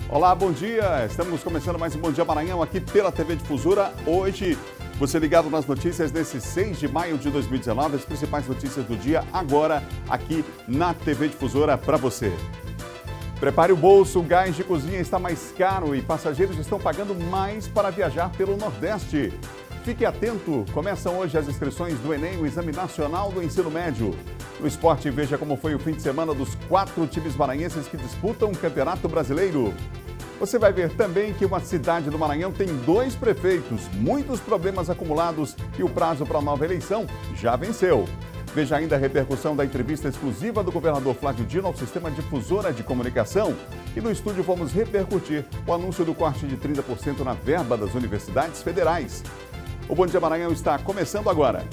Olá, bom dia. Estamos começando mais um Bom Dia Maranhão aqui pela TV Difusora. Hoje, você ligado nas notícias desse 6 de maio de 2019, as principais notícias do dia, agora aqui na TV Difusora para você. Prepare o bolso, o gás de cozinha está mais caro e passageiros estão pagando mais para viajar pelo Nordeste. Fique atento, começam hoje as inscrições do Enem, o Exame Nacional do Ensino Médio. No esporte, veja como foi o fim de semana dos 4 times maranhenses que disputam o Campeonato Brasileiro. Você vai ver também que uma cidade do Maranhão tem 2 prefeitos, muitos problemas acumulados e o prazo para a nova eleição já venceu. Veja ainda a repercussão da entrevista exclusiva do governador Flávio Dino ao Sistema Difusora de Comunicação. E no estúdio vamos repercutir o anúncio do corte de 30% na verba das universidades federais. O Bom Dia Maranhão está começando agora.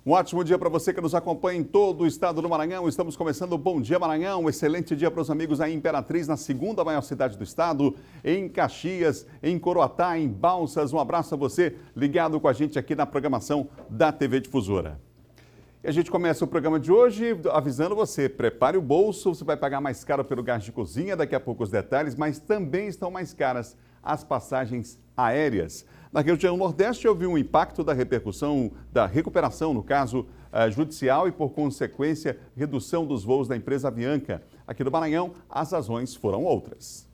Um ótimo dia para você que nos acompanha em todo o estado do Maranhão. Estamos começando o Bom Dia Maranhão. Um excelente dia para os amigos aí em Imperatriz, na segunda maior cidade do estado, em Caxias, em Coroatá, em Balsas. Um abraço a você ligado com a gente aqui na programação da TV Difusora. E a gente começa o programa de hoje avisando você, prepare o bolso, você vai pagar mais caro pelo gás de cozinha, daqui a pouco os detalhes, mas também estão mais caras as passagens aéreas. Na região Nordeste, houve um impacto da repercussão, da recuperação, no caso, judicial e, por consequência, redução dos voos da empresa Avianca. Aqui no Maranhão, as razões foram outras.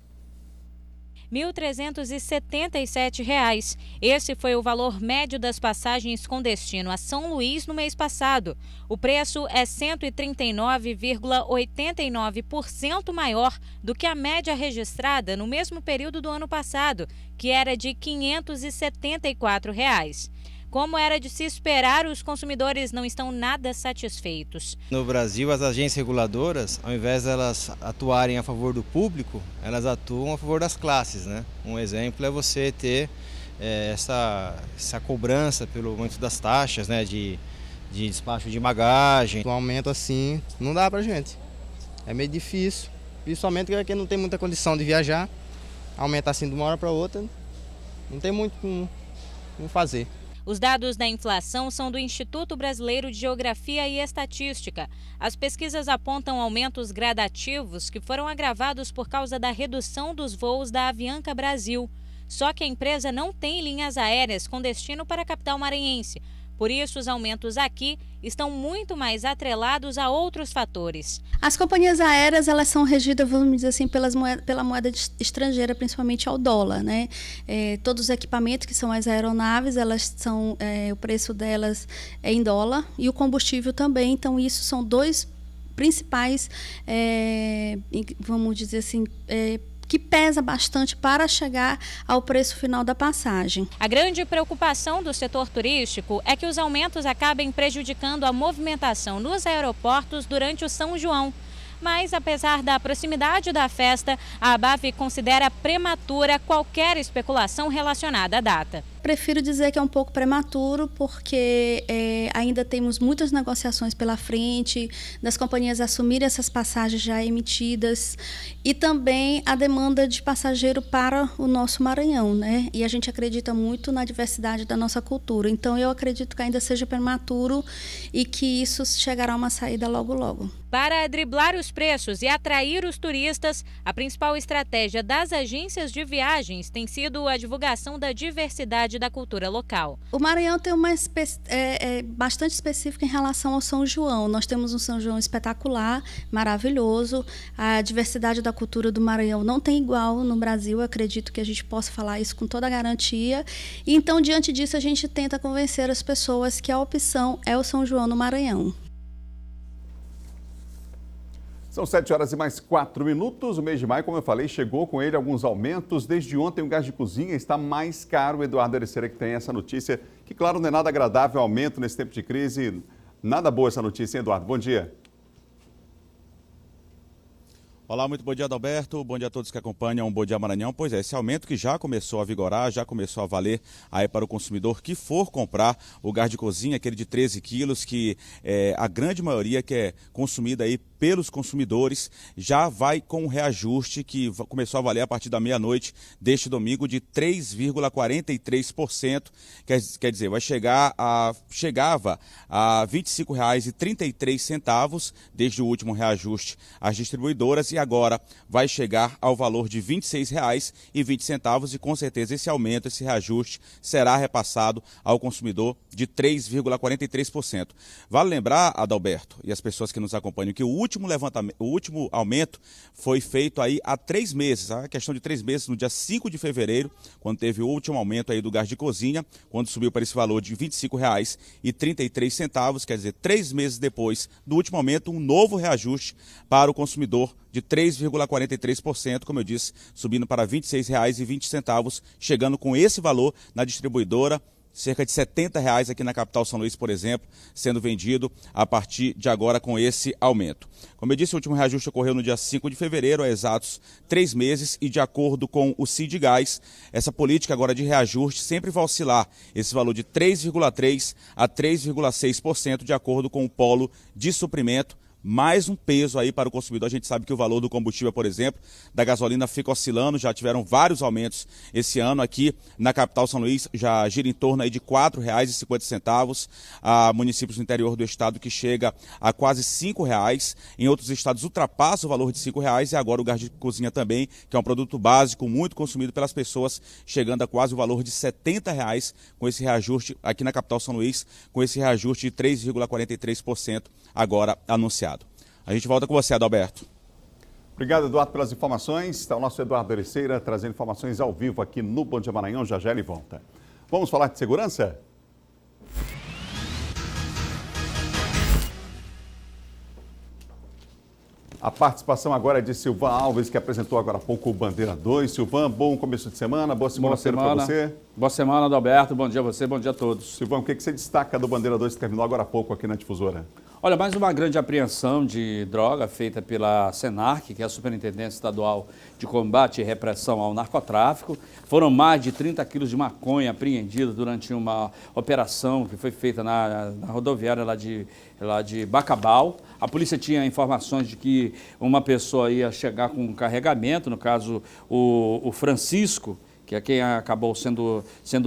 R$ 1.377. Esse foi o valor médio das passagens com destino a São Luís no mês passado. O preço é 139,89% maior do que a média registrada no mesmo período do ano passado, que era de R$ 574. Como era de se esperar, os consumidores não estão nada satisfeitos. No Brasil, as agências reguladoras, ao invés de elas atuarem a favor do público, elas atuam a favor das classes, né? Um exemplo é você ter essa cobrança pelo aumento das taxas, né? De despacho de bagagem. Um aumento assim não dá pra gente. É meio difícil, principalmente porque quem não tem muita condição de viajar, aumentar assim de uma hora para outra, não tem muito como fazer. Os dados da inflação são do Instituto Brasileiro de Geografia e Estatística. As pesquisas apontam aumentos gradativos que foram agravados por causa da redução dos voos da Avianca Brasil. Só que a empresa não tem linhas aéreas com destino para a capital maranhense. Por isso, os aumentos aqui estão muito mais atrelados a outros fatores. As companhias aéreas, elas são regidas, vamos dizer assim, pela moeda estrangeira, principalmente ao dólar, né? Todos os equipamentos que são as aeronaves, elas são, o preço delas é em dólar e o combustível também. Então, isso são 2 principais, vamos dizer assim, que pesa bastante para chegar ao preço final da passagem. A grande preocupação do setor turístico é que os aumentos acabem prejudicando a movimentação nos aeroportos durante o São João. Mas, apesar da proximidade da festa, a ABAV considera prematura qualquer especulação relacionada à data. Prefiro dizer que é um pouco prematuro, porque ainda temos muitas negociações pela frente, das companhias assumirem essas passagens já emitidas e também a demanda de passageiro para o nosso Maranhão, né? E a gente acredita muito na diversidade da nossa cultura. Então, eu acredito que ainda seja prematuro e que isso chegará a uma saída logo, logo. Para driblar os preços e atrair os turistas, a principal estratégia das agências de viagens tem sido a divulgação da diversidade da cultura local. O Maranhão tem uma bastante específica em relação ao São João. Nós temos um São João espetacular, maravilhoso. A diversidade da cultura do Maranhão não tem igual no Brasil. Eu acredito que a gente possa falar isso com toda a garantia. E então, diante disso, a gente tenta convencer as pessoas que a opção é o São João no Maranhão. São 7 horas e mais 4 minutos. O mês de maio, como eu falei, chegou com ele alguns aumentos. Desde ontem, o gás de cozinha está mais caro. O Eduardo Ericeira que tem essa notícia, que, claro, não é nada agradável, aumento nesse tempo de crise. Nada boa essa notícia, hein, Eduardo? Bom dia. Olá, muito bom dia, Adalberto. Bom dia a todos que acompanham o Bom Dia Maranhão. Pois é, esse aumento que já começou a vigorar, já começou a valer aí para o consumidor que for comprar o gás de cozinha, aquele de 13 quilos, que a grande maioria que é consumida aí pelos consumidores já vai com um reajuste que começou a valer a partir da meia-noite deste domingo de 3,43%, quer dizer, chegava a R$ 25,33 desde o último reajuste às distribuidoras e agora vai chegar ao valor de R$ 26,20 e com certeza esse aumento, esse reajuste será repassado ao consumidor de 3,43%. Vale lembrar, Adalberto, e as pessoas que nos acompanham, que o último aumento foi feito aí há 3 meses, a questão de 3 meses, no dia 5 de fevereiro, quando teve o último aumento aí do gás de cozinha, quando subiu para esse valor de R$ 25,33, quer dizer, 3 meses depois do último aumento, um novo reajuste para o consumidor de 3,43%, como eu disse, subindo para R$ 26,20, chegando com esse valor na distribuidora, cerca de R$ 70 aqui na capital São Luís, por exemplo, sendo vendido a partir de agora com esse aumento. Como eu disse, o último reajuste ocorreu no dia 5 de fevereiro, há exatos 3 meses, e de acordo com o Sindigás, essa política agora de reajuste sempre vai oscilar esse valor de 3,3% a 3,6%, de acordo com o polo de suprimento. Mais um peso aí para o consumidor. A gente sabe que o valor do combustível, por exemplo, da gasolina fica oscilando, já tiveram vários aumentos esse ano aqui na capital São Luís, já gira em torno aí de R$ 4,50, há municípios do interior do estado que chega a quase R$ 5,00, em outros estados ultrapassa o valor de R$ 5,00 e agora o gás de cozinha também, que é um produto básico muito consumido pelas pessoas, chegando a quase o valor de R$ 70,00 com esse reajuste aqui na capital São Luís, com esse reajuste de 3,43% agora anunciado. A gente volta com você, Adalberto. Obrigado, Eduardo, pelas informações. Está o nosso Eduardo Ericeira trazendo informações ao vivo aqui no Bom Dia Maranhão. Já ele volta. Vamos falar de segurança? A participação agora é de Silvan Alves, que apresentou agora há pouco o Bandeira 2. Silvan, bom começo de semana, boa segunda-feira para você. Boa semana, Adalberto, bom dia a você, bom dia a todos. Silvan, o que você destaca do Bandeira 2 que terminou agora há pouco aqui na Difusora? Olha, mais uma grande apreensão de droga feita pela SENARC, que é a Superintendência Estadual de Combate e Repressão ao Narcotráfico. Foram mais de 30 quilos de maconha apreendidos durante uma operação que foi feita na rodoviária lá de Bacabal. A polícia tinha informações de que uma pessoa ia chegar com um carregamento, no caso o Francisco, que é quem acabou sendo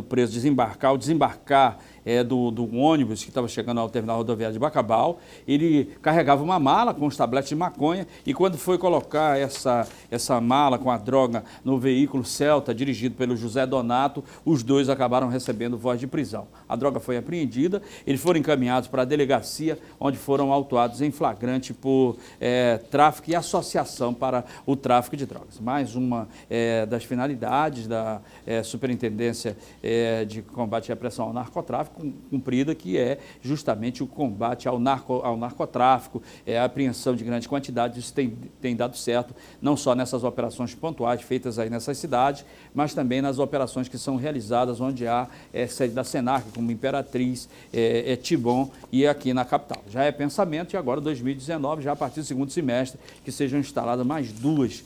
preso, desembarcar. O desembarcar do ônibus que estava chegando ao terminal rodoviário de Bacabal, ele carregava uma mala com os tabletes de maconha e quando foi colocar essa mala com a droga no veículo Celta, dirigido pelo José Donato, os dois acabaram recebendo voz de prisão. A droga foi apreendida, eles foram encaminhados para a delegacia, onde foram autuados em flagrante por tráfico e associação para o tráfico de drogas. Mais uma das finalidades da Superintendência de Combate e Repressão ao Narcotráfico, cumprida, que é justamente o combate ao narcotráfico, a apreensão de grande quantidade. Isso tem dado certo, não só nessas operações pontuais feitas aí nessas cidades, mas também nas operações que são realizadas onde há sede da SENARC, como Imperatriz, Tibon e aqui na capital. Já é pensamento, e agora 2019, já a partir do segundo semestre, que sejam instaladas mais 2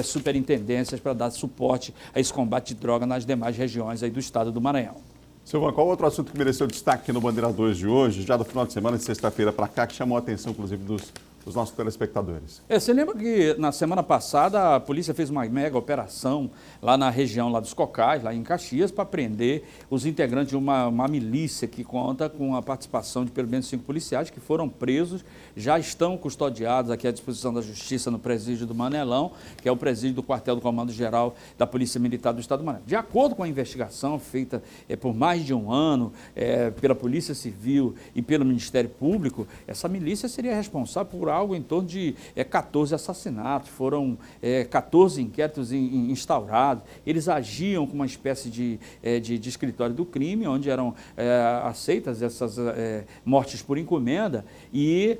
superintendências para dar suporte a esse combate de droga nas demais regiões aí do estado do Maranhão. Silvan, qual outro assunto que mereceu destaque aqui no Bandeira 2 de hoje, já do final de semana, de sexta-feira para cá, que chamou a atenção, inclusive, dos nossos telespectadores? Você lembra que na semana passada a polícia fez uma mega operação lá na região lá dos Cocais, lá em Caxias, para prender os integrantes de uma milícia que conta com a participação de pelo menos 5 policiais que foram presos, já estão custodiados aqui à disposição da Justiça no presídio do Manelão, que é o presídio do quartel do Comando-Geral da Polícia Militar do Estado do Maranhão. De acordo com a investigação feita por mais de um ano pela Polícia Civil e pelo Ministério Público, essa milícia seria responsável por algo em torno de 14 assassinatos, foram 14 inquéritos instaurados. Eles agiam como uma espécie de escritório do crime, onde eram aceitas essas mortes por encomenda, e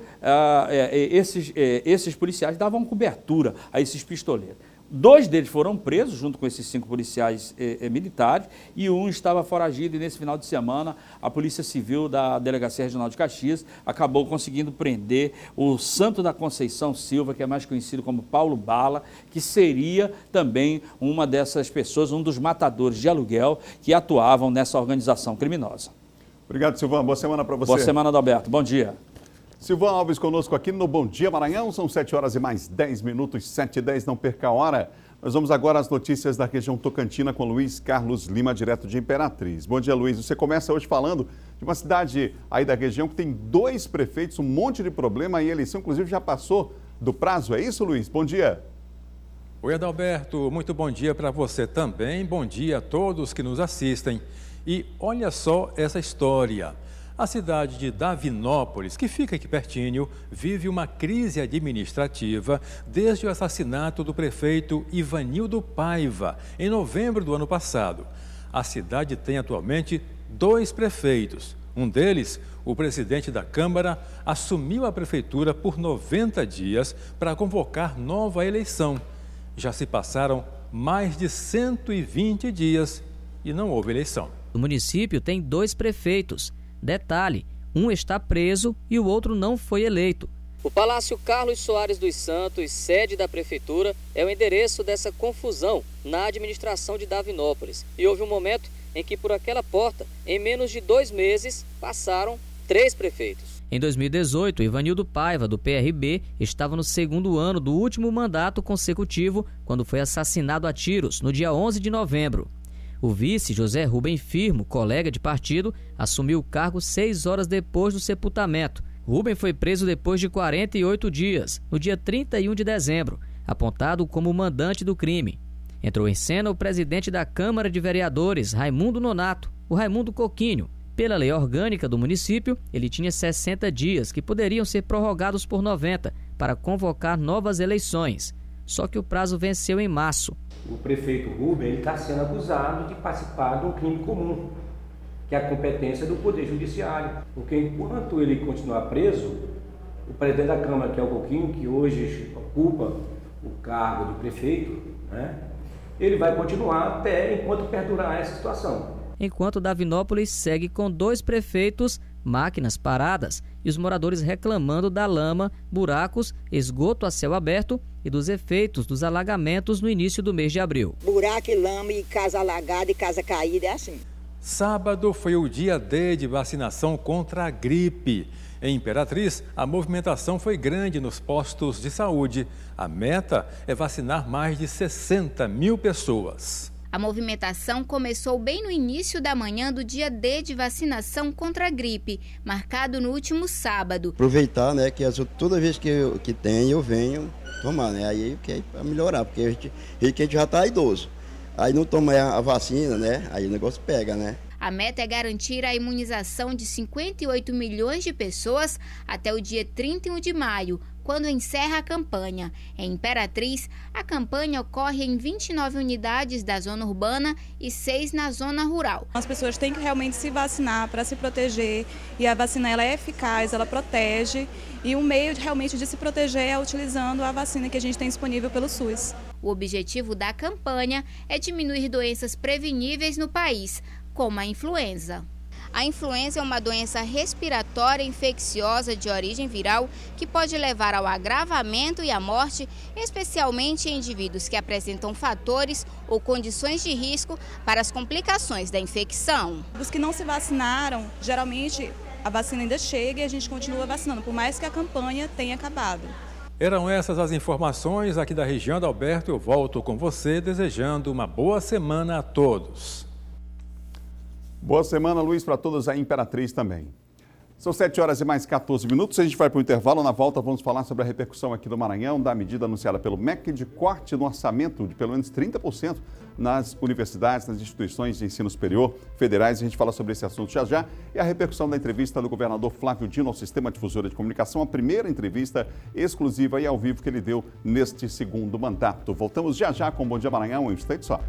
esses policiais davam cobertura a esses pistoleiros. 2 deles foram presos, junto com esses 5 policiais militares, e um estava foragido, e nesse final de semana a Polícia Civil da Delegacia Regional de Caxias acabou conseguindo prender o Santo da Conceição Silva, que é mais conhecido como Paulo Bala, que seria também uma dessas pessoas, um dos matadores de aluguel que atuavam nessa organização criminosa. Obrigado, Silvan. Boa semana para você. Boa semana, Adalberto. Bom dia. Silvan Alves conosco aqui no Bom Dia Maranhão. São 7 horas e mais 10 minutos, 7h10, não perca a hora. Nós vamos agora às notícias da região tocantina com Luiz Carlos Lima, direto de Imperatriz. Bom dia, Luiz. Você começa hoje falando de uma cidade aí da região que tem 2 prefeitos, um monte de problema e a eleição, inclusive, já passou do prazo. É isso, Luiz? Bom dia. Oi, Adalberto. Muito bom dia para você também. Bom dia a todos que nos assistem. E olha só essa história. A cidade de Davinópolis, que fica aqui pertinho, vive uma crise administrativa desde o assassinato do prefeito Ivanildo Paiva, em novembro do ano passado. A cidade tem atualmente 2 prefeitos. Um deles, o presidente da Câmara, assumiu a prefeitura por 90 dias para convocar nova eleição. Já se passaram mais de 120 dias e não houve eleição. O município tem 2 prefeitos. Detalhe, um está preso e o outro não foi eleito. O Palácio Carlos Soares dos Santos, sede da prefeitura, é o endereço dessa confusão na administração de Davinópolis. E houve um momento em que por aquela porta, em menos de 2 meses, passaram 3 prefeitos. Em 2018, Ivanildo Paiva, do PRB, estava no 2º ano do último mandato consecutivo, quando foi assassinado a tiros, no dia 11 de novembro. O vice, José Rubem Firmo, colega de partido, assumiu o cargo 6 horas depois do sepultamento. Rubem foi preso depois de 48 dias, no dia 31 de dezembro, apontado como mandante do crime. Entrou em cena o presidente da Câmara de Vereadores, Raimundo Nonato, o Raimundo Coquinho. Pela lei orgânica do município, ele tinha 60 dias, que poderiam ser prorrogados por 90, para convocar novas eleições. Só que o prazo venceu em março. O prefeito Rubem está sendo acusado de participar de um crime comum, que é a competência do Poder Judiciário. Porque enquanto ele continuar preso, o presidente da Câmara, que é o Coquinho, que hoje ocupa o cargo de prefeito, ele vai continuar até enquanto perdurar essa situação. Enquanto Davinópolis segue com 2 prefeitos, máquinas paradas e os moradores reclamando da lama, buracos, esgoto a céu aberto e dos efeitos dos alagamentos no início do mês de abril. Buraco e lama e casa alagada e casa caída é assim. Sábado foi o dia D de vacinação contra a gripe. Em Imperatriz, a movimentação foi grande nos postos de saúde. A meta é vacinar mais de 60 mil pessoas. A movimentação começou bem no início da manhã do dia D de vacinação contra a gripe, marcado no último sábado. Aproveitar, né, que toda vez que tem eu venho tomar, né, aí que é para melhorar, porque a gente já está idoso. Aí não toma a vacina, né, aí o negócio pega, né. A meta é garantir a imunização de 58 milhões de pessoas até o dia 31 de maio, quando encerra a campanha. Em Imperatriz, a campanha ocorre em 29 unidades da zona urbana e 6 na zona rural. As pessoas têm que realmente se vacinar para se proteger, e a vacina ela é eficaz, ela protege, e um meio realmente de se proteger é utilizando a vacina que a gente tem disponível pelo SUS. O objetivo da campanha é diminuir doenças preveníveis no país, como a influenza. A influenza é uma doença respiratória infecciosa de origem viral que pode levar ao agravamento e à morte, especialmente em indivíduos que apresentam fatores ou condições de risco para as complicações da infecção. Os que não se vacinaram, geralmente a vacina ainda chega e a gente continua vacinando, por mais que a campanha tenha acabado. Eram essas as informações aqui da região, Adalberto. Eu volto com você desejando uma boa semana a todos. Boa semana, Luiz, para todos aí em Imperatriz também. São 7 horas e mais 14 minutos. A gente vai para o intervalo. Na volta, vamos falar sobre a repercussão aqui do Maranhão da medida anunciada pelo MEC de corte no orçamento de pelo menos 30% nas universidades, nas instituições de ensino superior federais. A gente fala sobre esse assunto já já. E a repercussão da entrevista do governador Flávio Dino ao Sistema Difusora de Comunicação, a primeira entrevista exclusiva e ao vivo que ele deu neste 2º mandato. Voltamos já já com o Bom Dia Maranhão, um instante só.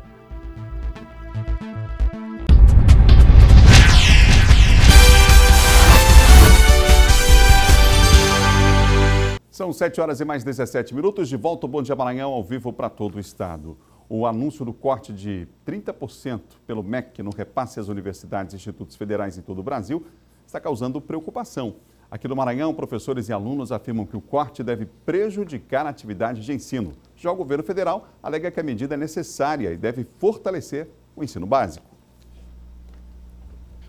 São 7 horas e mais 17 minutos, de volta ao Bom Dia Maranhão, ao vivo para todo o estado. O anúncio do corte de 30% pelo MEC no repasse às universidades e institutos federais em todo o Brasil está causando preocupação. Aqui no Maranhão, professores e alunos afirmam que o corte deve prejudicar a atividade de ensino. Já o governo federal alega que a medida é necessária e deve fortalecer o ensino básico.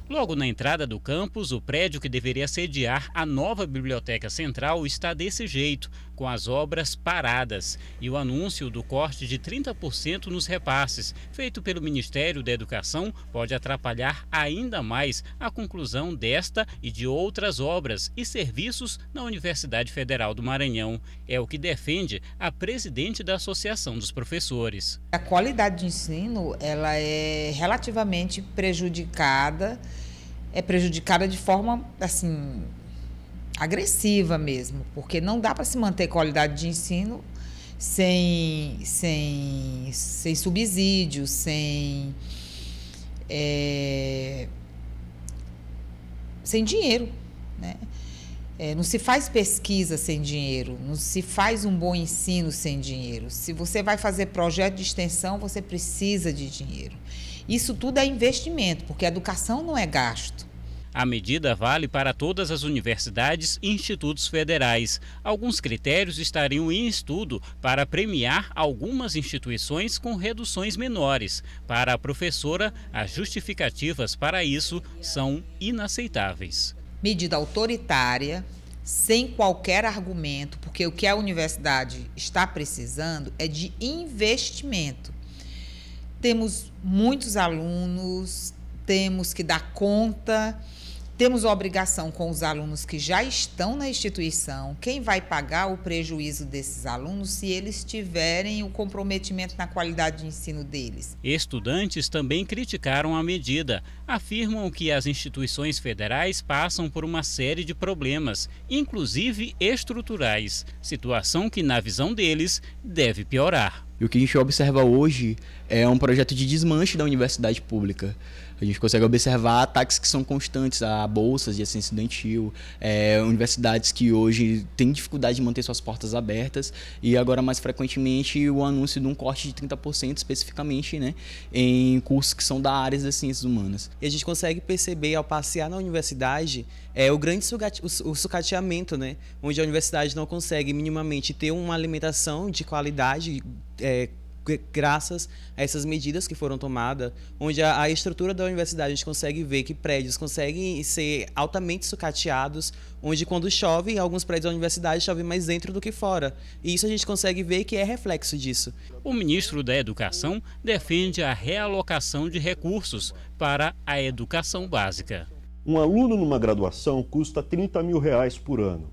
Logo na entrada do campus, o prédio que deveria sediar a nova Biblioteca Central está desse jeito, com as obras paradas. E o anúncio do corte de 30% nos repasses, feito pelo Ministério da Educação, pode atrapalhar ainda mais a conclusão desta e de outras obras e serviços na Universidade Federal do Maranhão. É o que defende a presidente da Associação dos Professores. A qualidade de ensino ela é relativamente prejudicada, de forma assim agressiva mesmo, porque não dá para se manter qualidade de ensino sem subsídios, sem dinheiro, né? Não se faz pesquisa sem dinheiro, não se faz um bom ensino sem dinheiro. Se você vai fazer projeto de extensão, você precisa de dinheiro. Isso tudo é investimento, porque a educação não é gasto. A medida vale para todas as universidades e institutos federais. Alguns critérios estariam em estudo para premiar algumas instituições com reduções menores. Para a professora, as justificativas para isso são inaceitáveis. Medida autoritária, sem qualquer argumento, porque o que a universidade está precisando é de investimento. Temos muitos alunos, temos que dar conta, temos obrigação com os alunos que já estão na instituição. Quem vai pagar o prejuízo desses alunos se eles tiverem o comprometimento na qualidade de ensino deles? Estudantes também criticaram a medida. Afirmam que as instituições federais passam por uma série de problemas, inclusive estruturais, situação que, na visão deles, deve piorar. E o que a gente observa hoje é um projeto de desmanche da universidade pública. A gente consegue observar ataques que são constantes a bolsas de assistência estudantil, universidades que hoje têm dificuldade de manter suas portas abertas e agora mais frequentemente o anúncio de um corte de 30% especificamente, né, em cursos que são da área das ciências humanas. E a gente consegue perceber ao passear na universidade o grande sucateamento, né, onde a universidade não consegue minimamente ter uma alimentação de qualidade, graças a essas medidas que foram tomadas, onde a estrutura da universidade a gente consegue ver que prédios conseguem ser altamente sucateados, onde quando chove, em alguns prédios da universidade chove mais dentro do que fora. E isso a gente consegue ver que é reflexo disso. O ministro da Educação defende a realocação de recursos para a educação básica. Um aluno numa graduação custa R$30 mil por ano.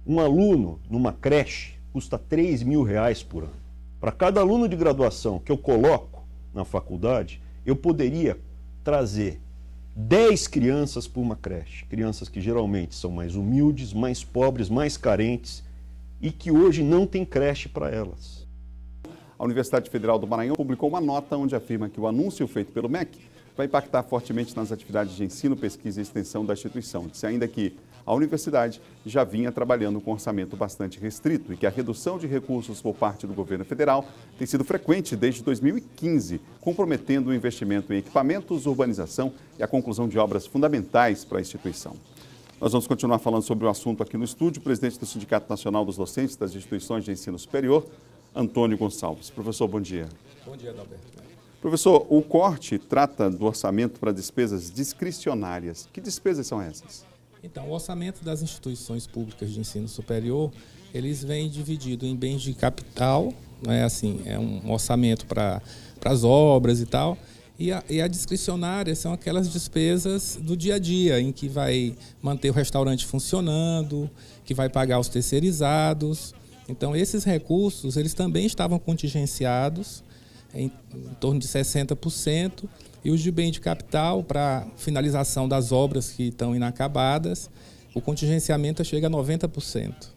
Um aluno numa creche custa R$3 mil por ano. Para cada aluno de graduação que eu coloco na faculdade, eu poderia trazer 10 crianças para uma creche. Crianças que geralmente são mais humildes, mais pobres, mais carentes e que hoje não tem creche para elas. A Universidade Federal do Maranhão publicou uma nota onde afirma que o anúncio feito pelo MEC vai impactar fortemente nas atividades de ensino, pesquisa e extensão da instituição. Disse ainda que a universidade já vinha trabalhando com um orçamento bastante restrito e que a redução de recursos por parte do governo federal tem sido frequente desde 2015, comprometendo o investimento em equipamentos, urbanização e a conclusão de obras fundamentais para a instituição. Nós vamos continuar falando sobre o assunto aqui no estúdio. O presidente do Sindicato Nacional dos Docentes das Instituições de Ensino Superior, Antônio Gonçalves. Professor, bom dia. Bom dia, Adalberto. Professor, o corte trata do orçamento para despesas discricionárias. Que despesas são essas? Então, o orçamento das instituições públicas de ensino superior, eles vêm dividido em bens de capital, né? Assim, é um orçamento para as obras e tal, e a discricionária são aquelas despesas do dia a dia, em que vai manter o restaurante funcionando, que vai pagar os terceirizados. Então, esses recursos, eles também estavam contingenciados, em torno de 60%, e os de bem de capital para finalização das obras que estão inacabadas, o contingenciamento chega a 90%.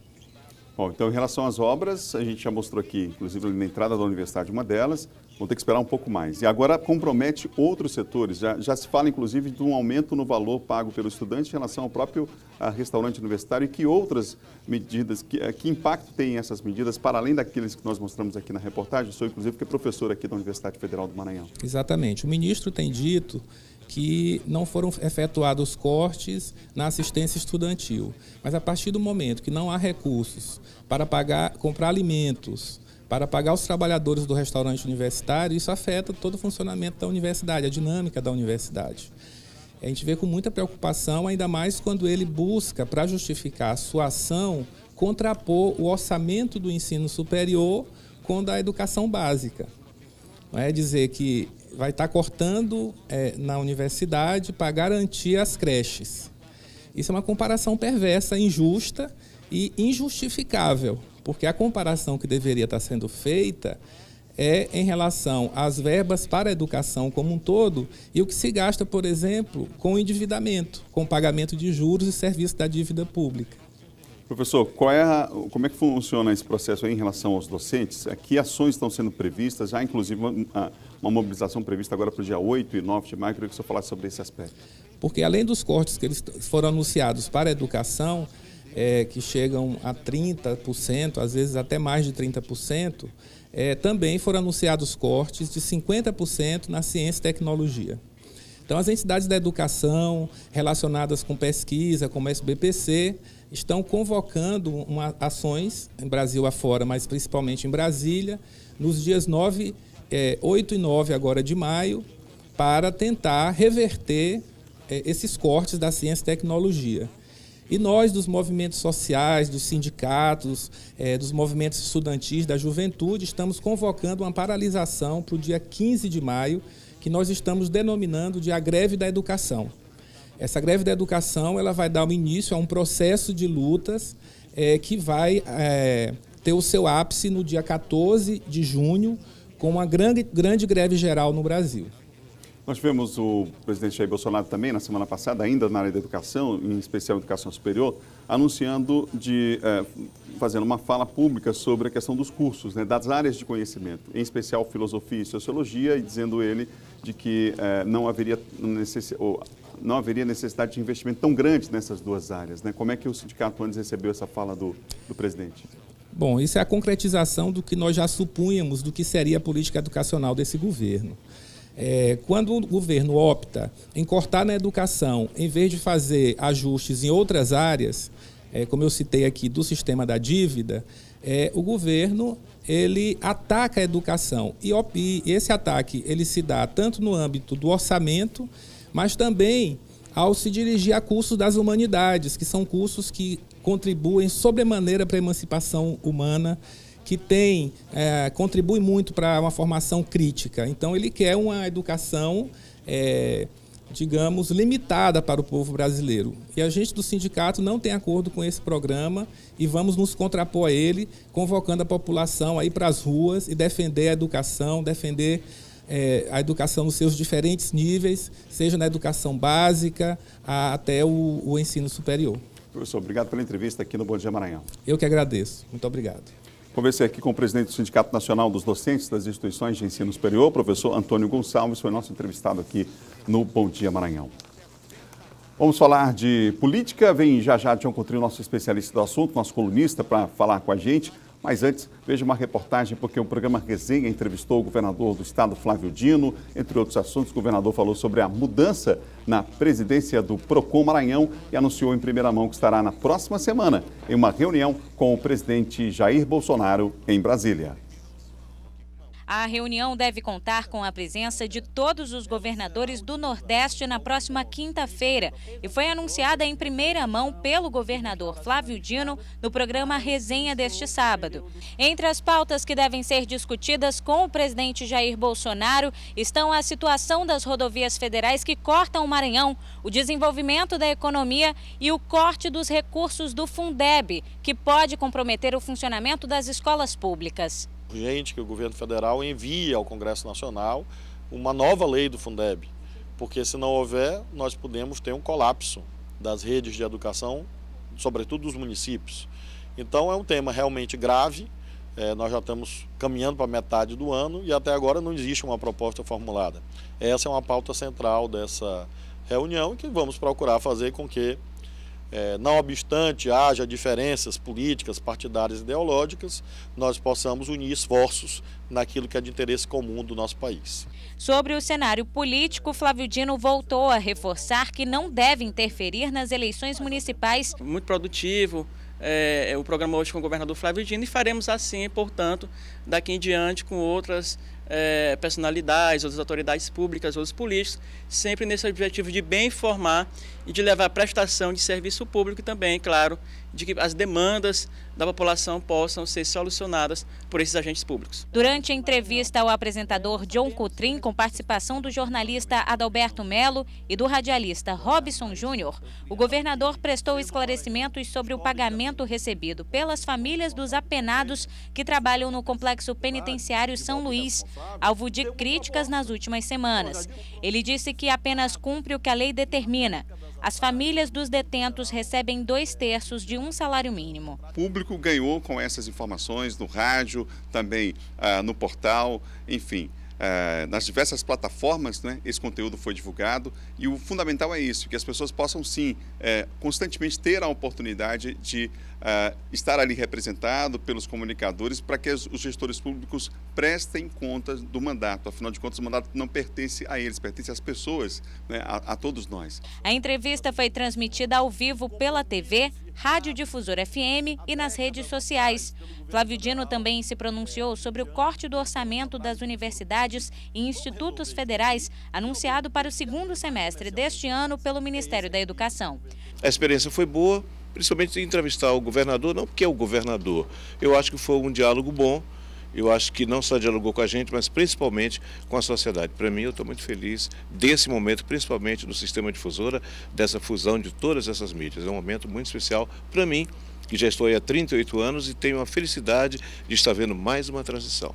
Bom, então em relação às obras, a gente já mostrou aqui, inclusive na entrada da universidade, uma delas, vão ter que esperar um pouco mais. E agora compromete outros setores, já se fala inclusive de um aumento no valor pago pelo estudante em relação ao próprio restaurante universitário e que outras medidas, que impacto tem essas medidas, para além daqueles que nós mostramos aqui na reportagem? Sou inclusive que é professor aqui da Universidade Federal do Maranhão. Exatamente. O ministro tem dito que não foram efetuados cortes na assistência estudantil. Mas a partir do momento que não há recursos para comprar alimentos, para pagar os trabalhadores do restaurante universitário, isso afeta todo o funcionamento da universidade, a dinâmica da universidade. a gente vê com muita preocupação, ainda mais quando ele busca, para justificar a sua ação, contrapor o orçamento do ensino superior com o da educação básica. Não é dizer que vai estar cortando na universidade para garantir as creches. Isso é uma comparação perversa, injusta e injustificável, porque a comparação que deveria estar sendo feita é em relação às verbas para a educação como um todo e o que se gasta, por exemplo, com o endividamento, com o pagamento de juros e serviço da dívida pública. Professor, como é que funciona esse processo aí em relação aos docentes? Que ações estão sendo previstas? Já, inclusive, uma mobilização prevista agora para o dia 8 e 9 de maio. Eu queria que o senhor falasse sobre esse aspecto. Porque, além dos cortes que eles foram anunciados para a educação, que chegam a 30%, às vezes até mais de 30%, também foram anunciados cortes de 50% na ciência e tecnologia. Então, as entidades da educação relacionadas com pesquisa, como a SBPC, estão convocando ações em Brasil afora, mas principalmente em Brasília, nos dias 8 e 9 agora de maio, para tentar reverter esses cortes da ciência e tecnologia. E nós, dos movimentos sociais, dos sindicatos, dos movimentos estudantis, da juventude, estamos convocando uma paralisação para o dia 15 de maio, que nós estamos denominando de a greve da educação. Essa greve da educação ela vai dar um início a um processo de lutas que vai ter o seu ápice no dia 14 de junho, com uma grande greve geral no Brasil. Nós tivemos o presidente Jair Bolsonaro também, na semana passada, ainda na área da educação, em especial educação superior, anunciando fazendo uma fala pública sobre a questão dos cursos, né, das áreas de conhecimento, em especial filosofia e sociologia, e dizendo ele de que não haveria necessidade de investimento tão grande nessas duas áreas, né? Como é que o sindicato antes recebeu essa fala do presidente? Bom, isso é a concretização do que nós já supunhamos do que seria a política educacional desse governo. Quando o governo opta em cortar na educação, em vez de fazer ajustes em outras áreas, como eu citei aqui do sistema da dívida, o governo ele ataca a educação. E esse ataque ele se dá tanto no âmbito do orçamento, mas também ao se dirigir a cursos das humanidades, que são cursos que contribuem sobremaneira para a emancipação humana, que contribui muito para uma formação crítica. Então, ele quer uma educação, digamos, limitada para o povo brasileiro. E a gente do sindicato não tem acordo com esse programa e vamos nos contrapor a ele, convocando a população aí para as ruas e defender a educação, defender a educação nos seus diferentes níveis, seja na educação básica até o ensino superior. Professor, obrigado pela entrevista aqui no Bom Dia Maranhão. Eu que agradeço. Muito obrigado. Conversei aqui com o presidente do Sindicato Nacional dos Docentes das Instituições de Ensino Superior, professor Antônio Gonçalves, foi nosso entrevistado aqui no Bom Dia Maranhão. Vamos falar de política, vem já John Coutinho, nosso especialista do assunto, nosso colunista, para falar com a gente. Mas antes, veja uma reportagem, porque o programa Resenha entrevistou o governador do estado, Flávio Dino. Entre outros assuntos, o governador falou sobre a mudança na presidência do Procon Maranhão e anunciou em primeira mão que estará na próxima semana em uma reunião com o presidente Jair Bolsonaro em Brasília. A reunião deve contar com a presença de todos os governadores do Nordeste na próxima quinta-feira e foi anunciada em primeira mão pelo governador Flávio Dino no programa Resenha deste sábado. Entre as pautas que devem ser discutidas com o presidente Jair Bolsonaro estão a situação das rodovias federais que cortam o Maranhão, o desenvolvimento da economia e o corte dos recursos do Fundeb, que pode comprometer o funcionamento das escolas públicas. Urgente que o governo federal envie ao Congresso Nacional uma nova lei do Fundeb, porque se não houver, nós podemos ter um colapso das redes de educação, sobretudo dos municípios. Então é um tema realmente grave, nós já estamos caminhando para metade do ano e até agora não existe uma proposta formulada. Essa é uma pauta central dessa reunião e que vamos procurar fazer com que, não obstante haja diferenças políticas, partidárias e ideológicas, nós possamos unir esforços naquilo que é de interesse comum do nosso país. Sobre o cenário político, Flávio Dino voltou a reforçar que não deve interferir nas eleições municipais. Muito produtivo o programa hoje com o governador Flávio Dino e faremos assim, portanto, daqui em diante com outras personalidades, outras autoridades públicas, outros políticos, sempre nesse objetivo de bem informar e de levar a prestação de serviço público e também, claro, de que as demandas da população possam ser solucionadas por esses agentes públicos. Durante a entrevista ao apresentador John Coutrin, com participação do jornalista Adalberto Melo e do radialista Robson Júnior, o governador prestou esclarecimentos sobre o pagamento recebido pelas famílias dos apenados que trabalham no Complexo Penitenciário São Luís, alvo de críticas nas últimas semanas. Ele disse que apenas cumpre o que a lei determina. As famílias dos detentos recebem 2/3 de um salário mínimo. O público ganhou com essas informações no rádio, também no portal, enfim. Nas diversas plataformas, né, esse conteúdo foi divulgado e o fundamental é isso, que as pessoas possam sim constantemente ter a oportunidade de estar ali representado pelos comunicadores para que os gestores públicos prestem conta do mandato. Afinal de contas, o mandato não pertence a eles, pertence às pessoas, né, a todos nós. A entrevista foi transmitida ao vivo pela TV, Rádio Difusora FM e nas redes sociais. Flávio Dino também se pronunciou sobre o corte do orçamento das universidades e institutos federais anunciado para o segundo semestre deste ano pelo Ministério da Educação. A experiência foi boa, principalmente entrevistar o governador, não porque é o governador. Eu acho que foi um diálogo bom. Eu acho que não só dialogou com a gente, mas principalmente com a sociedade. Para mim, eu estou muito feliz desse momento, principalmente do Sistema Difusora, dessa fusão de todas essas mídias. É um momento muito especial para mim, que já estou aí há 38 anos e tenho a felicidade de estar vendo mais uma transição.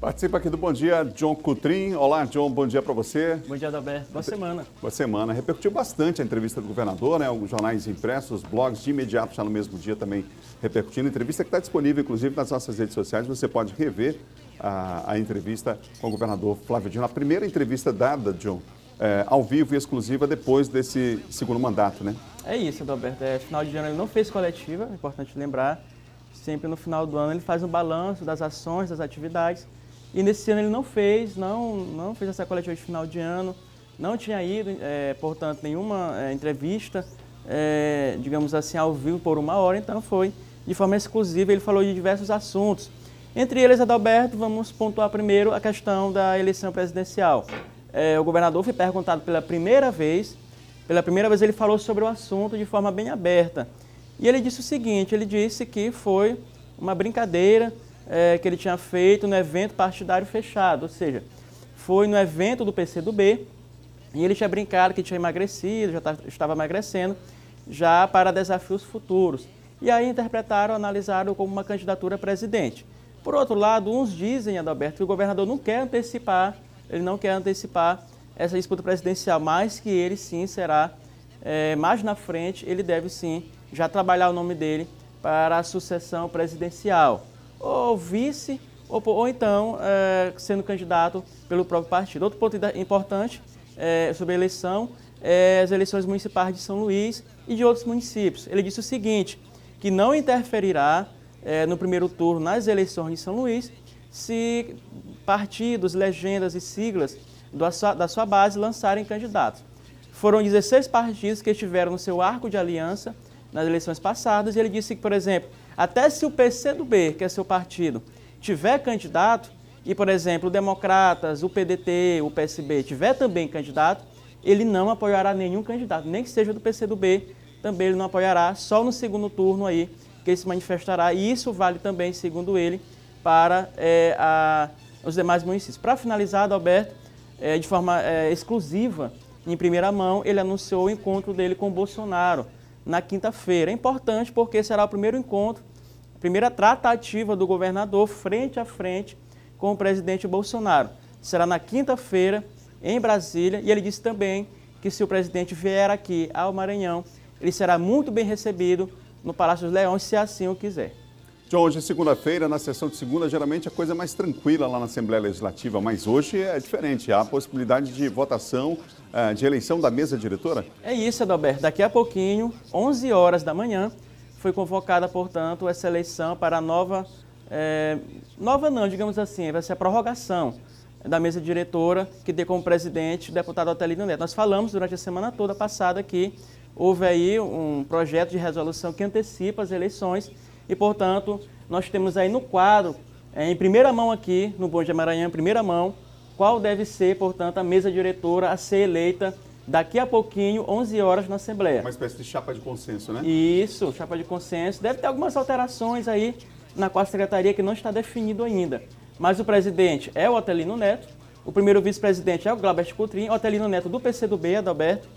Participa aqui do Bom Dia, John Coutrin. Olá, John, bom dia para você. Bom dia, Adalberto. Boa semana. Boa semana. Repercutiu bastante a entrevista do governador, né? Os jornais impressos, os blogs de imediato, já no mesmo dia também repercutindo. A entrevista que está disponível, inclusive, nas nossas redes sociais. Você pode rever a entrevista com o governador Flávio Dino. A primeira entrevista dada, John, ao vivo e exclusiva depois desse segundo mandato, né? É isso, Adalberto. Final de ano ele não fez coletiva, é importante lembrar. Sempre no final do ano ele faz um balanço das ações, das atividades. E nesse ano ele não fez essa coletiva de final de ano, não tinha ido, portanto, nenhuma entrevista, digamos assim, ao vivo por 1 hora, então foi de forma exclusiva, ele falou de diversos assuntos. Entre eles, Adalberto, vamos pontuar primeiro a questão da eleição presidencial. O governador foi perguntado pela primeira vez ele falou sobre o assunto de forma bem aberta. E ele disse o seguinte, ele disse que foi uma brincadeira, que ele tinha feito no evento partidário fechado, ou seja, foi no evento do PCdoB e ele tinha brincado que tinha emagrecido, já estava emagrecendo, já para desafios futuros. E aí interpretaram, analisaram como uma candidatura a presidente. Por outro lado, uns dizem, Adalberto, que o governador não quer antecipar essa disputa presidencial, mas que ele sim será, mais na frente, ele deve sim já trabalhar o nome dele para a sucessão presidencial. Ou vice, ou então sendo candidato pelo próprio partido. Outro ponto importante sobre a eleição é as eleições municipais de São Luís e de outros municípios. Ele disse o seguinte, que não interferirá no primeiro turno nas eleições de São Luís se partidos, legendas e siglas da sua base lançarem candidatos. Foram 16 partidos que estiveram no seu arco de aliança nas eleições passadas e ele disse que, por exemplo, até se o PCdoB, que é seu partido, tiver candidato, e, por exemplo, o Democratas, o PDT, o PSB tiver também candidato, ele não apoiará nenhum candidato, nem que seja do PCdoB, também ele não apoiará, só no segundo turno aí que ele se manifestará, e isso vale também, segundo ele, para os demais municípios. Para finalizar, Adalberto, de forma exclusiva, em primeira mão, ele anunciou o encontro dele com o Bolsonaro, na quinta-feira. É importante porque será o primeiro encontro, a primeira tratativa do governador frente a frente com o presidente Bolsonaro. Será na quinta-feira, em Brasília, e ele disse também que se o presidente vier aqui ao Maranhão, ele será muito bem recebido no Palácio dos Leões, se assim o quiser. John, hoje é segunda-feira, na sessão de segunda, geralmente a coisa é mais tranquila lá na Assembleia Legislativa, mas hoje é diferente, há a possibilidade de votação, de eleição da mesa diretora? É isso, Adalberto. Daqui a pouquinho, 11 horas da manhã, foi convocada, portanto, essa eleição para a nova não, digamos assim, vai ser a prorrogação da mesa diretora, que tem como presidente o deputado Otelino Neto. Nós falamos durante a semana toda passada aqui houve aí um projeto de resolução que antecipa as eleições e, portanto, nós temos aí no quadro, em primeira mão aqui, no Bom Dia Maranhão, em primeira mão, qual deve ser, portanto, a mesa diretora a ser eleita daqui a pouquinho, 11 horas, na Assembleia. Uma espécie de chapa de consenso, né? Isso, chapa de consenso. Deve ter algumas alterações aí na quarta secretaria que não está definido ainda. Mas o presidente é o Otelino Neto, o primeiro vice-presidente é o Glaubert Coutrin, Otelino Neto do PCdoB, Adalberto,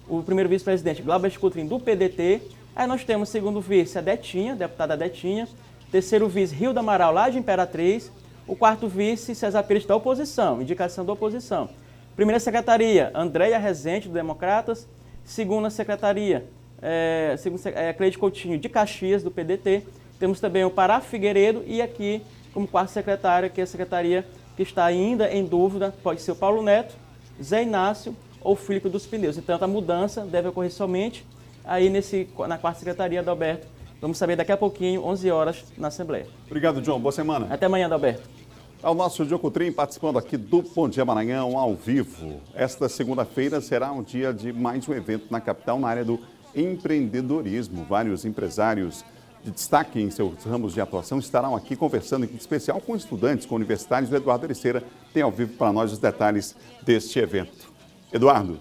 o primeiro vice-presidente Glaubert Coutrin do PDT, aí nós temos o segundo vice, a Detinha, deputada Detinha, terceiro vice, Rio do Amaral, lá de Imperatriz, o quarto vice, César Pires da oposição, indicação da oposição. Primeira secretaria, Andréia Rezende, do Democratas, segunda secretaria, Cleide Coutinho, de Caxias, do PDT, temos também o Pará Figueiredo e aqui, como quarto secretário, que é a secretaria que está ainda em dúvida, pode ser o Paulo Neto, Zé Inácio ou Filipe dos Pneus. Então, a mudança deve ocorrer somente aí na quarta secretaria, Adalberto. Vamos saber daqui a pouquinho, 11 horas, na Assembleia. Obrigado, John. Boa semana. Até amanhã, Adalberto. O nosso Diogo Coutrin participando aqui do Bom Dia Maranhão ao vivo. Esta segunda-feira será um dia de mais um evento na capital na área do empreendedorismo. Vários empresários de destaque em seus ramos de atuação estarão aqui conversando, em especial com estudantes, com universitários. O Eduardo Ericeira tem ao vivo para nós os detalhes deste evento. Eduardo.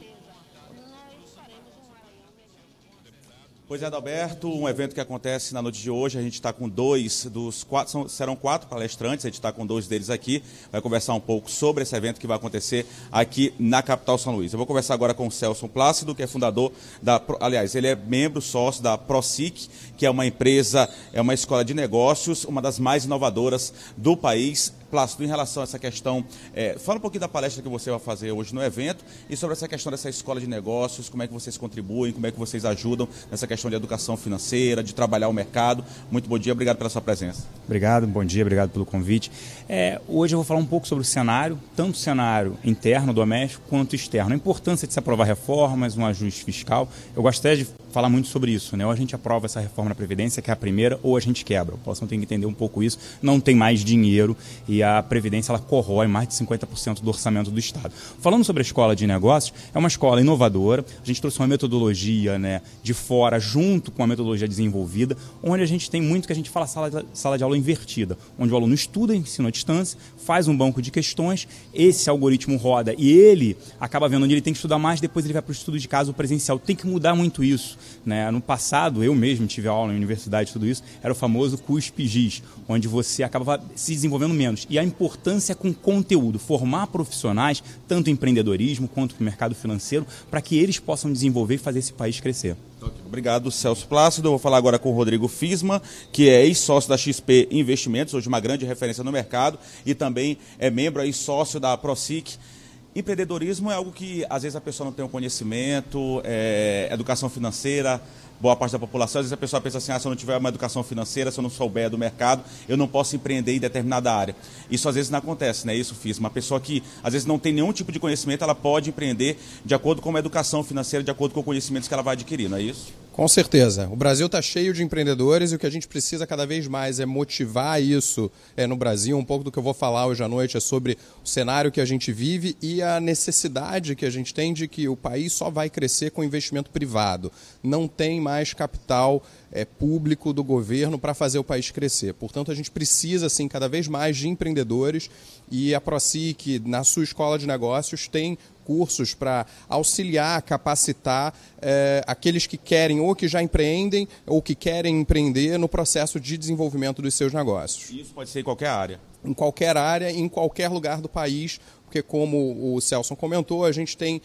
Pois é, Adalberto, um evento que acontece na noite de hoje, a gente está com serão 4 palestrantes, a gente está com 2 deles aqui, vai conversar um pouco sobre esse evento que vai acontecer aqui na capital São Luís. Eu vou conversar agora com o Celso Plácido, que é fundador ele é membro, sócio da ProSIC, que é uma empresa, é uma escola de negócios, uma das mais inovadoras do país. Plácido, em relação a essa questão, fala um pouquinho da palestra que você vai fazer hoje no evento e sobre essa questão dessa escola de negócios, como é que vocês contribuem, como é que vocês ajudam nessa questão de educação financeira, de trabalhar o mercado. Muito bom dia, obrigado pela sua presença. Obrigado, bom dia, obrigado pelo convite. Hoje eu vou falar um pouco sobre o cenário, tanto o cenário interno, doméstico, quanto externo. A importância de se aprovar reformas, um ajuste fiscal. Eu gosto até de falar muito sobre isso, né? Ou a gente aprova essa reforma da Previdência, que é a primeira, ou a gente quebra. O população tem que entender um pouco isso. Não tem mais dinheiro e a Previdência ela corrói mais de 50% do orçamento do Estado. Falando sobre a escola de negócios, é uma escola inovadora. A gente trouxe uma metodologia, né, de fora, junto com a metodologia desenvolvida, onde a gente tem muito que a gente fala sala de aula invertida, onde o aluno estuda, ensina à distância, faz um banco de questões, esse algoritmo roda e ele acaba vendo onde ele tem que estudar mais, depois ele vai para o estudo de casa, o presencial. Tem que mudar muito isso, né? No passado, eu mesmo tive aula na universidade, tudo isso, era o famoso CUSP-GIS, onde você acabava se desenvolvendo menos. E a importância com conteúdo, formar profissionais, tanto em empreendedorismo quanto no mercado financeiro, para que eles possam desenvolver e fazer esse país crescer. Obrigado, Celso Plácido. Eu vou falar agora com o Rodrigo Fisma, que é ex-sócio da XP Investimentos, hoje uma grande referência no mercado, e também é membro e sócio da ProSIC. Empreendedorismo é algo que às vezes a pessoa não tem um conhecimento, educação financeira, boa parte da população, às vezes a pessoa pensa assim, se eu não tiver uma educação financeira, se eu não souber do mercado, eu não posso empreender em determinada área. Isso às vezes não acontece, né? Isso fiz. Uma pessoa que às vezes não tem nenhum tipo de conhecimento, ela pode empreender de acordo com uma educação financeira, de acordo com conhecimentos que ela vai adquirir, não é isso? Com certeza. O Brasil está cheio de empreendedores e o que a gente precisa cada vez mais é motivar isso no Brasil. Um pouco do que eu vou falar hoje à noite é sobre o cenário que a gente vive e a necessidade que a gente tem de que o país só vai crescer com investimento privado. Não tem mais capital público do governo para fazer o país crescer. Portanto, a gente precisa, assim, cada vez mais de empreendedores e a ProSIC, na sua escola de negócios, tem cursos para auxiliar, capacitar aqueles que querem ou que já empreendem ou que querem empreender no processo de desenvolvimento dos seus negócios. Isso pode ser em qualquer área? Em qualquer área, em qualquer lugar do país, porque como o Celso comentou, a gente tem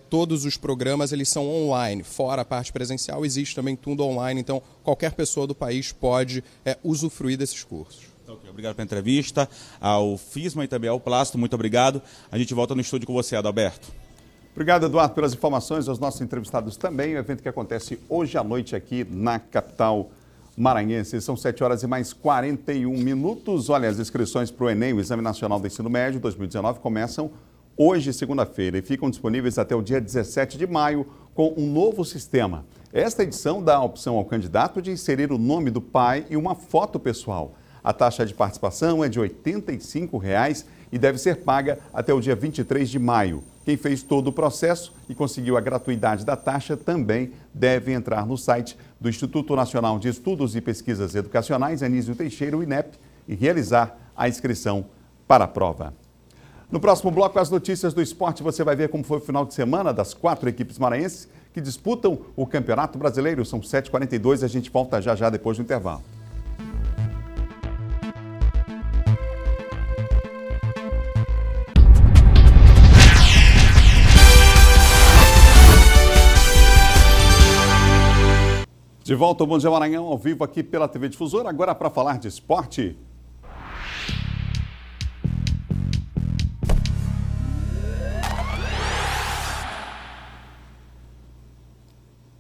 todos os programas, eles são online, fora a parte presencial, existe também tudo online, então qualquer pessoa do país pode usufruir desses cursos. Okay, obrigado pela entrevista, ao Fisma e também ao Plácido, muito obrigado. A gente volta no estúdio com você, Adalberto. Obrigado, Eduardo, pelas informações, aos nossos entrevistados também. O evento que acontece hoje à noite aqui na capital maranhense. São 7 horas e mais 41 minutos. Olha, as inscrições para o Enem, o Exame Nacional do Ensino Médio 2019, começam hoje, segunda-feira, e ficam disponíveis até o dia 17 de maio com um novo sistema. Esta edição dá a opção ao candidato de inserir o nome do pai e uma foto pessoal. A taxa de participação é de R$ 85,00 e deve ser paga até o dia 23 de maio. Quem fez todo o processo e conseguiu a gratuidade da taxa também deve entrar no site do Instituto Nacional de Estudos e Pesquisas Educacionais, Anísio Teixeira, o INEP, e realizar a inscrição para a prova. No próximo bloco, as notícias do esporte, você vai ver como foi o final de semana das 4 equipes maranhenses que disputam o Campeonato Brasileiro. São 7h42 e a gente volta já depois do intervalo. De volta ao Bom Dia Maranhão, ao vivo aqui pela TV Difusora, agora para falar de esporte.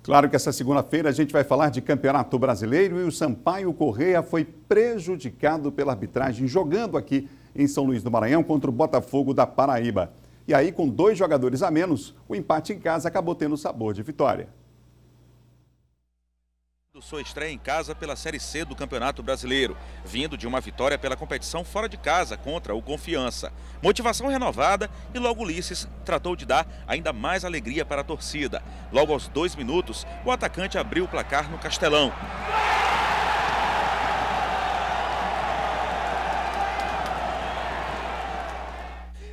Claro que essa segunda-feira a gente vai falar de Campeonato Brasileiro e o Sampaio Corrêa foi prejudicado pela arbitragem jogando aqui em São Luís do Maranhão contra o Botafogo da Paraíba. E aí, com 2 jogadores a menos, o empate em casa acabou tendo sabor de vitória. Sua estreia em casa pela Série C do Campeonato Brasileiro, vindo de uma vitória pela competição fora de casa contra o Confiança. Motivação renovada e logo Ulisses tratou de dar ainda mais alegria para a torcida. Logo aos 2 minutos, o atacante abriu o placar no Castelão.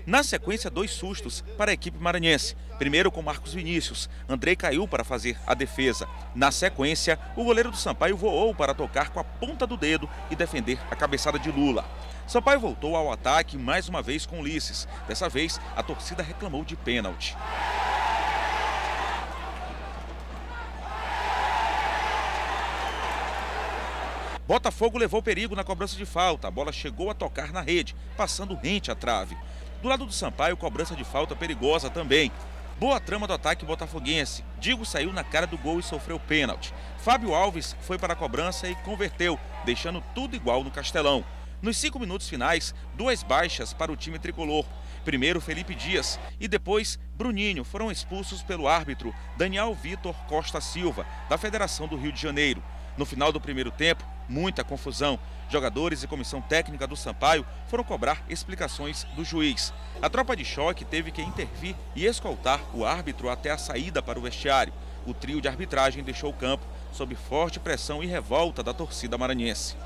Na sequência, 2 sustos para a equipe maranhense. Primeiro com Marcos Vinícius. Andrei caiu para fazer a defesa. Na sequência, o goleiro do Sampaio voou para tocar com a ponta do dedo e defender a cabeçada de Lula. Sampaio voltou ao ataque mais uma vez com Ulisses. Dessa vez, a torcida reclamou de pênalti. Botafogo levou perigo na cobrança de falta. A bola chegou a tocar na rede, passando rente à trave. Do lado do Sampaio, cobrança de falta perigosa também. Boa trama do ataque botafoguense. Digo saiu na cara do gol e sofreu pênalti. Fábio Alves foi para a cobrança e converteu, deixando tudo igual no Castelão. Nos 5 minutos finais, 2 baixas para o time tricolor. Primeiro Felipe Dias e depois Bruninho foram expulsos pelo árbitro Daniel Vitor Costa Silva, da Federação do Rio de Janeiro. No final do primeiro tempo, muita confusão. Jogadores e comissão técnica do Sampaio foram cobrar explicações do juiz. A tropa de choque teve que intervir e escoltar o árbitro até a saída para o vestiário. O trio de arbitragem deixou o campo sob forte pressão e revolta da torcida maranhense.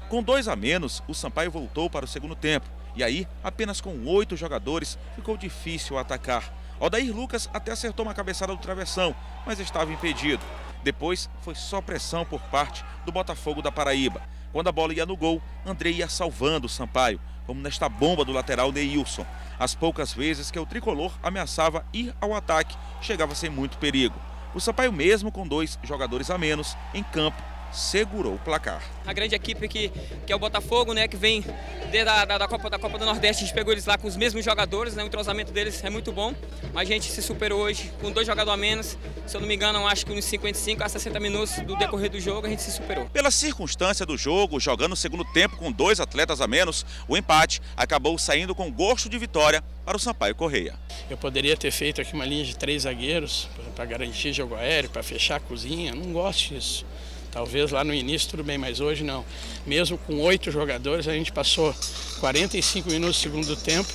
Com 2 a menos, o Sampaio voltou para o segundo tempo. E aí, apenas com 8 jogadores, ficou difícil atacar. Odair Lucas até acertou uma cabeçada do travessão, mas estava impedido. Depois, foi só pressão por parte do Botafogo da Paraíba. Quando a bola ia no gol, André ia salvando o Sampaio, como nesta bomba do lateral Neilson. As poucas vezes que o tricolor ameaçava ir ao ataque, chegava sem muito perigo. O Sampaio, mesmo com 2 jogadores a menos em campo, segurou o placar. A grande equipe que é o Botafogo, né, que vem da Copa do Nordeste, a gente pegou eles lá com os mesmos jogadores, né, o entrosamento deles é muito bom, mas a gente se superou hoje com 2 jogadores a menos, se eu não me engano, acho que nos 55 a 60 minutos do decorrer do jogo a gente se superou. Pela circunstância do jogo, jogando o segundo tempo com 2 atletas a menos, o empate acabou saindo com gosto de vitória para o Sampaio Corrêa. Eu poderia ter feito aqui uma linha de 3 zagueiros para garantir jogo aéreo, para fechar a cozinha, não gosto disso. Talvez lá no início tudo bem, mas hoje não. Mesmo com 8 jogadores, a gente passou 45 minutos do segundo tempo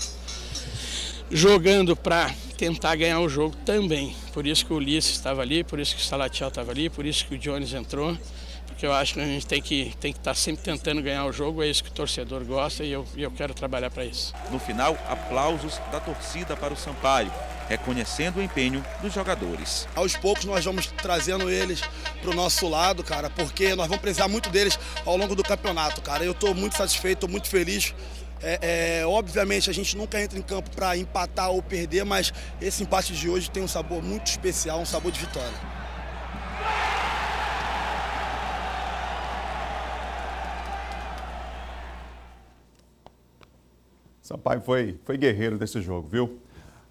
jogando para tentar ganhar o jogo também. Por isso que o Ulisses estava ali, por isso que o Salatiel estava ali, por isso que o Jones entrou. Porque eu acho que a gente tem que estar sempre tentando ganhar o jogo, é isso que o torcedor gosta e eu quero trabalhar para isso. No final, aplausos da torcida para o Sampaio, reconhecendo o empenho dos jogadores. Aos poucos nós vamos trazendo eles para o nosso lado, cara, porque nós vamos precisar muito deles ao longo do campeonato, cara. Eu estou muito satisfeito, estou muito feliz. Obviamente a gente nunca entra em campo para empatar ou perder, mas esse empate de hoje tem um sabor muito especial, um sabor de vitória. Sampaio foi guerreiro desse jogo, viu?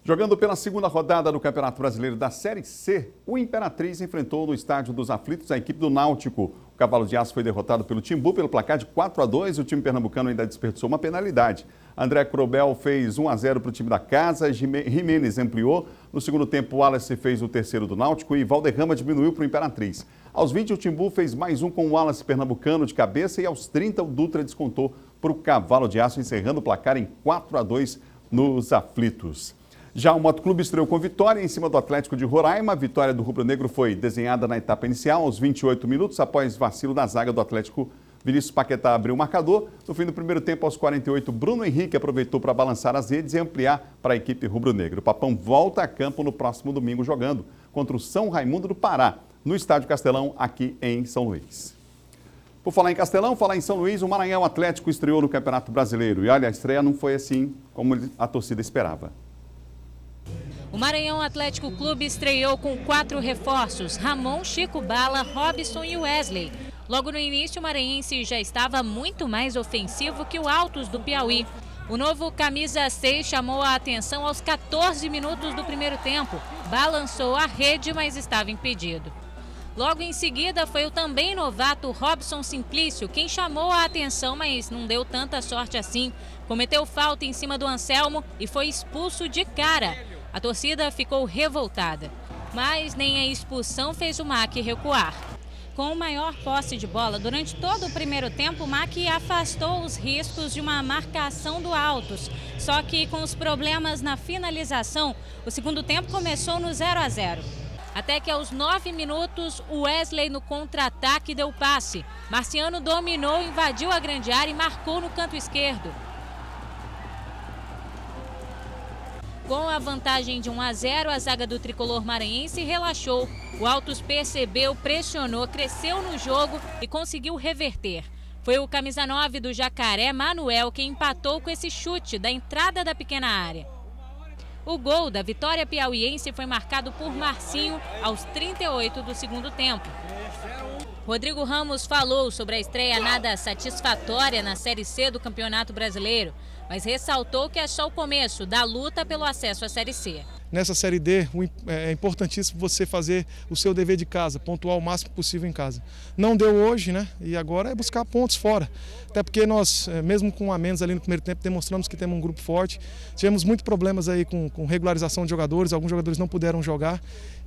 Jogando pela segunda rodada do Campeonato Brasileiro da Série C, o Imperatriz enfrentou no Estádio dos Aflitos a equipe do Náutico. O Cavalo de Aço foi derrotado pelo Timbu pelo placar de 4-2 e o time pernambucano ainda desperdiçou uma penalidade. André Crobel fez 1-0 para o time da casa, Jimenez ampliou. No segundo tempo, o Wallace fez o terceiro do Náutico e Valderrama diminuiu para o Imperatriz. Aos 20, o Timbu fez mais um com o Wallace pernambucano de cabeça e aos 30, o Dutra descontou para o Cavalo de Aço, encerrando o placar em 4-2 nos Aflitos. Já o Motoclube estreou com vitória em cima do Atlético de Roraima. A vitória do rubro-negro foi desenhada na etapa inicial, aos 28 minutos, após vacilo da zaga do Atlético. Vinícius Paquetá abriu o marcador. No fim do primeiro tempo, aos 48, Bruno Henrique aproveitou para balançar as redes e ampliar para a equipe rubro-negra. O Papão volta a campo no próximo domingo, jogando contra o São Raimundo do Pará, no Estádio Castelão, aqui em São Luís. Por falar em Castelão, falar em São Luís, o Maranhão Atlético estreou no Campeonato Brasileiro. E olha, a estreia não foi assim como a torcida esperava. O Maranhão Atlético Clube estreou com 4 reforços: Ramon, Chico Bala, Robson e Wesley. Logo no início, o maranhense já estava muito mais ofensivo que o Altos do Piauí. O novo camisa 6 chamou a atenção aos 14 minutos do primeiro tempo. Balançou a rede, mas estava impedido. Logo em seguida, foi o também novato Robson Simplício quem chamou a atenção, mas não deu tanta sorte assim. Cometeu falta em cima do Anselmo e foi expulso de cara. A torcida ficou revoltada, mas nem a expulsão fez o MAC recuar. Com maior posse de bola, durante todo o primeiro tempo, o MAC afastou os riscos de uma marcação do Altos. Só que com os problemas na finalização, o segundo tempo começou no 0-0. Até que aos 9 minutos, o Wesley no contra-ataque deu passe. Marciano dominou, invadiu a grande área e marcou no canto esquerdo. Com a vantagem de 1-0, a zaga do tricolor maranhense relaxou. O Altos percebeu, pressionou, cresceu no jogo e conseguiu reverter. Foi o camisa 9 do Jacaré, Manuel, quem empatou com esse chute da entrada da pequena área. O gol da vitória piauiense foi marcado por Marcinho aos 38 do segundo tempo. Rodrigo Ramos falou sobre a estreia nada satisfatória na Série C do Campeonato Brasileiro, mas ressaltou que é só o começo da luta pelo acesso à Série C. Nessa Série D, é importantíssimo você fazer o seu dever de casa, pontuar o máximo possível em casa. Não deu hoje, né? E agora é buscar pontos fora. Até porque nós, mesmo com a menos ali no primeiro tempo, demonstramos que temos um grupo forte. Tivemos muitos problemas aí com regularização de jogadores, alguns jogadores não puderam jogar.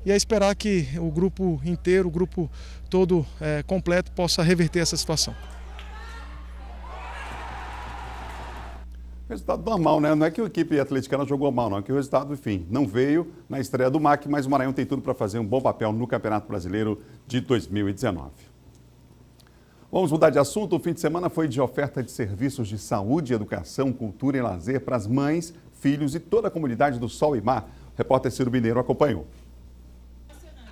E é esperar que o grupo inteiro, o grupo todo completo, possa reverter essa situação. Resultado normal, né? Não é que a equipe atleticana jogou mal, não. É que o resultado, enfim, não veio na estreia do MAC, mas o Maranhão tem tudo para fazer um bom papel no Campeonato Brasileiro de 2019. Vamos mudar de assunto. O fim de semana foi de oferta de serviços de saúde, educação, cultura e lazer para as mães, filhos e toda a comunidade do Sol e Mar. O repórter Ciro Mineiro acompanhou.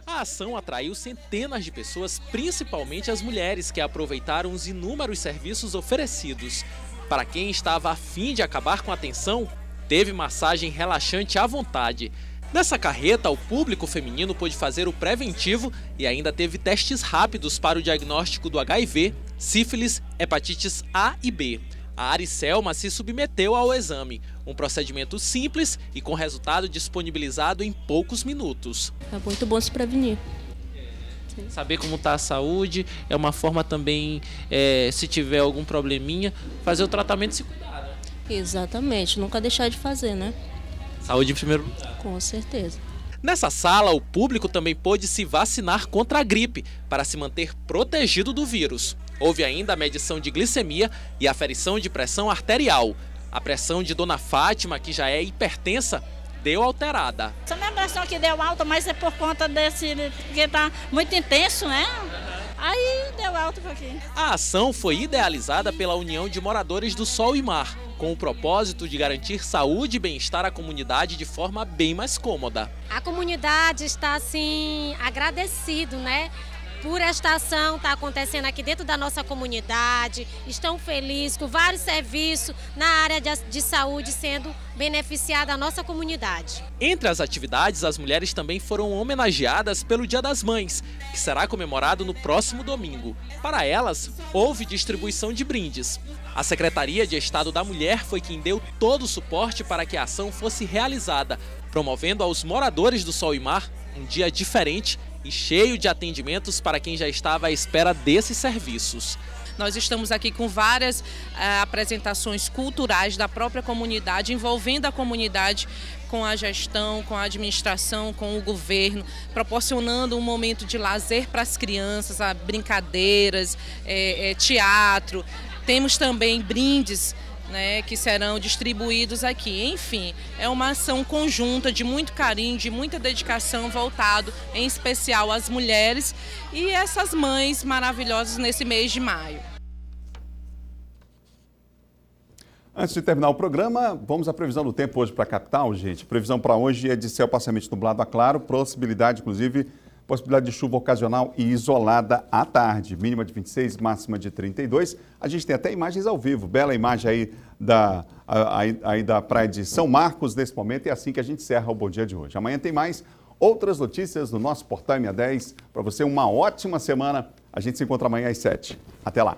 A ação atraiu centenas de pessoas, principalmente as mulheres, que aproveitaram os inúmeros serviços oferecidos. Para quem estava a fim de acabar com a tensão, teve massagem relaxante à vontade. Nessa carreta, o público feminino pôde fazer o preventivo e ainda teve testes rápidos para o diagnóstico do HIV, sífilis, hepatites A e B. A Aricelma se submeteu ao exame, um procedimento simples e com resultado disponibilizado em poucos minutos. É muito bom se prevenir. Saber como está a saúde é uma forma também, se tiver algum probleminha, fazer o tratamento e se cuidar, né? Exatamente, nunca deixar de fazer, né? Saúde em primeiro lugar. Com certeza. Nessa sala, o público também pôde se vacinar contra a gripe, para se manter protegido do vírus. Houve ainda a medição de glicemia e aferição de pressão arterial. A pressão de Dona Fátima, que já é hipertensa, deu alterada. Essa minha pressão aqui deu alta, mas é por conta porque tá muito intenso, né? Aí deu alta um pouquinho. A ação foi idealizada pela União de Moradores do Sol e Mar, com o propósito de garantir saúde e bem-estar à comunidade de forma bem mais cômoda. A comunidade está, assim, agradecido, né? Por esta ação estar acontecendo aqui dentro da nossa comunidade, estão felizes com vários serviços na área de saúde sendo beneficiada a nossa comunidade. Entre as atividades, as mulheres também foram homenageadas pelo Dia das Mães, que será comemorado no próximo domingo. Para elas, houve distribuição de brindes. A Secretaria de Estado da Mulher foi quem deu todo o suporte para que a ação fosse realizada, promovendo aos moradores do Sol e Mar um dia diferente e cheio de atendimentos para quem já estava à espera desses serviços. Nós estamos aqui com várias apresentações culturais da própria comunidade, envolvendo a comunidade com a gestão, com a administração, com o governo, proporcionando um momento de lazer para as crianças, brincadeiras, teatro. Temos também brindes né, que serão distribuídos aqui. Enfim, é uma ação conjunta de muito carinho, de muita dedicação, voltado em especial às mulheres e essas mães maravilhosas nesse mês de maio. Antes de terminar o programa, vamos à previsão do tempo hoje para a capital, gente. Previsão para hoje é de céu parcialmente nublado a claro, possibilidade de chuva ocasional e isolada à tarde. Mínima de 26, máxima de 32. A gente tem até imagens ao vivo. Bela imagem aí da praia de São Marcos nesse momento. É assim que a gente encerra o Bom Dia de hoje. Amanhã tem mais outras notícias no nosso Portal MA10. Para você, uma ótima semana. A gente se encontra amanhã às 7. Até lá.